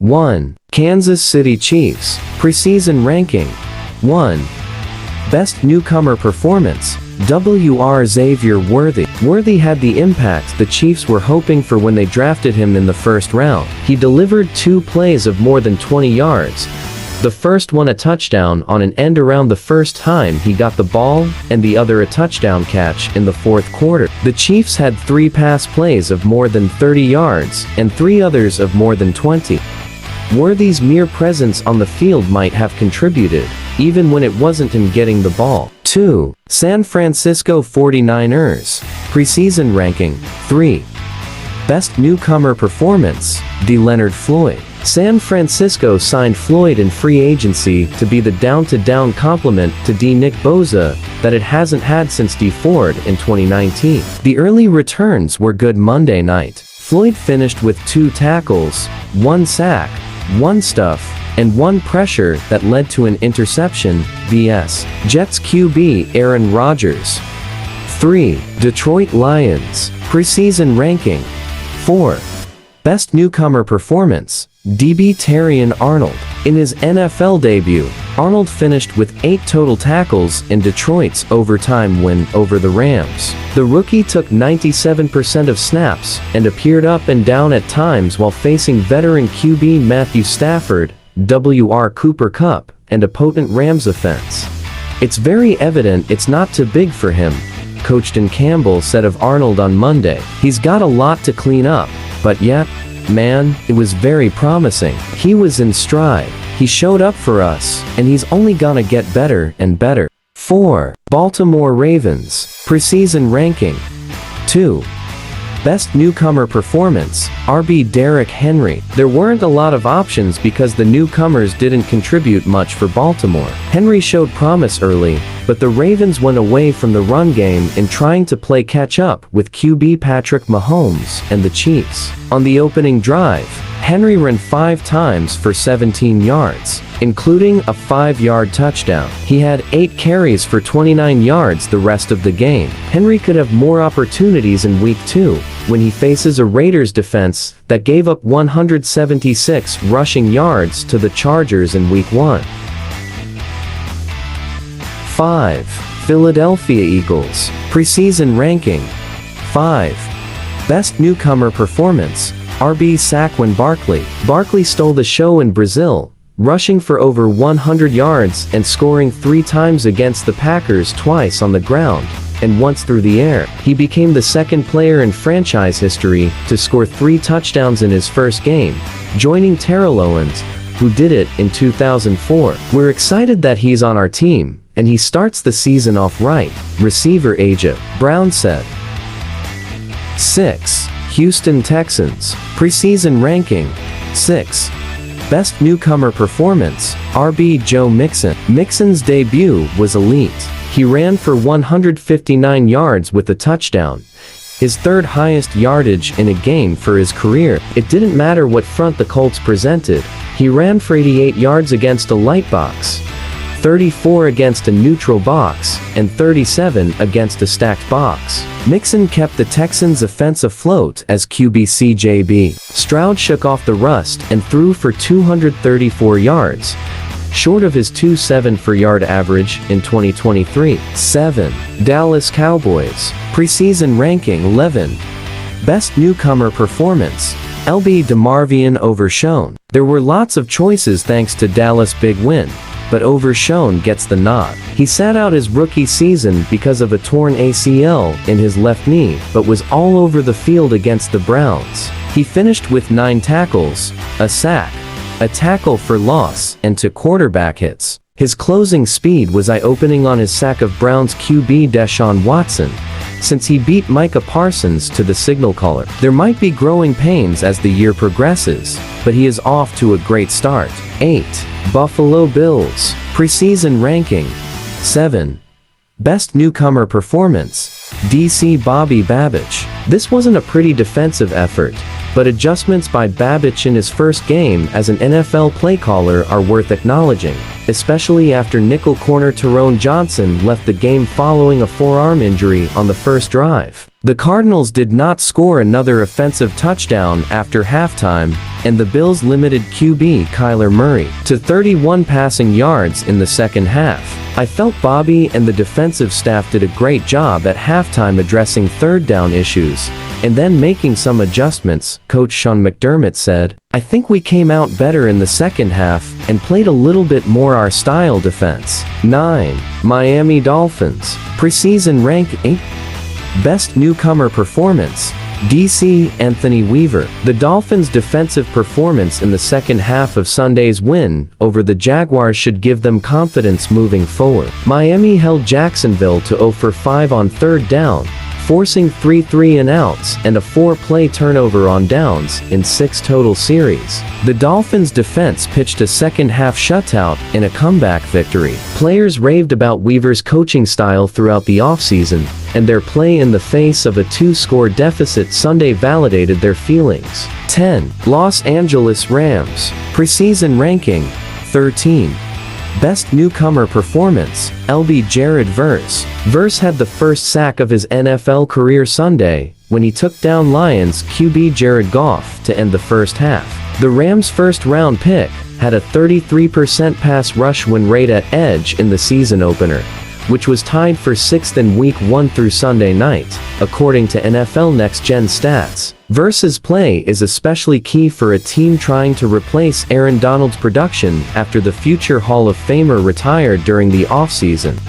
1. Kansas City Chiefs. Preseason ranking. 1. Best newcomer performance. Wr. Xavier Worthy. Worthy had the impact the Chiefs were hoping for when they drafted him in the first round. He delivered 2 plays of more than 20 yards. The first one a touchdown on an end around the first time he got the ball, and the other a touchdown catch in the fourth quarter. The Chiefs had 3 pass plays of more than 30 yards, and 3 others of more than 20. Worthy's mere presence on the field might have contributed, even when it wasn't him getting the ball. 2. San Francisco 49ers. Preseason ranking. 3. Best newcomer performance. Leonard Floyd. San Francisco signed Floyd in free agency to be the down-to-down complement to Nick Bosa that it hasn't had since Ford in 2019. The early returns were good Monday night. Floyd finished with 2 tackles, 1 sack, 1 stuff, and 1 pressure that led to an interception, vs. Jets QB Aaron Rodgers. 3. Detroit Lions. Preseason ranking. 4. Best newcomer performance. DB Terrion Arnold. In his NFL debut, Arnold finished with 8 total tackles in Detroit's overtime win over the Rams. The rookie took 97% of snaps and appeared up and down at times while facing veteran QB Matthew Stafford, Wr. Cooper Kupp, and a potent Rams offense. "It's very evident it's not too big for him," Coach Dan Campbell said of Arnold on Monday. "He's got a lot to clean up, but yeah, man, it was very promising. He was in stride. He showed up for us, and he's only gonna get better and better." 4. Baltimore Ravens. Preseason ranking. 2. Best newcomer performance. RB Derrick Henry. There weren't a lot of options because the newcomers didn't contribute much for Baltimore. Henry showed promise early, but the Ravens went away from the run game in trying to play catch-up with QB Patrick Mahomes and the Chiefs. On the opening drive, Henry ran 5 times for 17 yards, including a 5-yard touchdown. He had 8 carries for 29 yards the rest of the game. Henry could have more opportunities in Week 2, when he faces a Raiders defense that gave up 176 rushing yards to the Chargers in Week 1. 5. Philadelphia Eagles. Preseason ranking. 5. Best newcomer performance. RB Saquon Barkley. Barkley stole the show in Brazil, rushing for over 100 yards and scoring 3 times against the Packers, twice on the ground and once through the air. He became the second player in franchise history to score 3 touchdowns in his first game, joining Terrell Owens, who did it in 2004. "We're excited that he's on our team, and he starts the season off right," receiver A.J. Brown said. 6. Houston Texans. Preseason ranking. 6. Best newcomer performance. RB Joe Mixon. Mixon's debut was elite. He ran for 159 yards with a touchdown, his 3rd highest yardage in a game for his career. It didn't matter what front the Colts presented. He ran for 88 yards against a light box, 34 against a neutral box, and 37 against a stacked box. Mixon kept the Texans' offense afloat as QB CJ Stroud shook off the rust and threw for 234 yards, short of his 2.7-per-yard average in 2023. 7. Dallas Cowboys. Preseason ranking. 11. Best newcomer performance. LB DeMarvion Overshown. There were lots of choices thanks to Dallas' big win, but Overshown gets the nod. He sat out his rookie season because of a torn ACL in his left knee, but was all over the field against the Browns. He finished with 9 tackles, a sack, a tackle for loss, and 2 quarterback hits. His closing speed was eye-opening on his sack of Browns QB Deshaun Watson, since he beat Micah Parsons to the signal caller. There might be growing pains as the year progresses, but he is off to a great start. 8. Buffalo Bills. Preseason ranking. 7. Best newcomer performance. DC Bobby Babbage. This wasn't a pretty defensive effort. but adjustments by Babich in his first game as an NFL play caller are worth acknowledging, especially after nickel corner Tyrone Johnson left the game following a forearm injury on the first drive. The Cardinals did not score another offensive touchdown after halftime, and the Bills limited QB Kyler Murray to 31 passing yards in the second half. I felt Bobby and the defensive staff did a great job at halftime addressing third down issues, and then making some adjustments, Coach Sean McDermott said. I think we came out better in the second half, and played a little bit more our style defense. 9. Miami Dolphins. Preseason ranking. Best newcomer performance. DC, Anthony Weaver. The Dolphins' defensive performance in the second half of Sunday's win over the Jaguars should give them confidence moving forward. Miami held Jacksonville to 0 for 5 on third down, forcing 3 3-and-outs and a 4-play turnover on downs in 6 total series. The Dolphins' defense pitched a second-half shutout in a comeback victory. Players raved about Weaver's coaching style throughout the offseason, and their play in the face of a 2-score deficit Sunday validated their feelings. 10. Los Angeles Rams. Preseason ranking. 13. Best newcomer performance. LB Jared Verse. Verse had the first sack of his NFL career Sunday, when he took down Lions QB Jared Goff to end the first half. The Rams' first-round pick had a 33% pass rush win rate at edge in the season opener, which was tied for 6th in Week 1 through Sunday night, according to NFL Next Gen stats. Verse's play is especially key for a team trying to replace Aaron Donald's production after the future Hall of Famer retired during the offseason.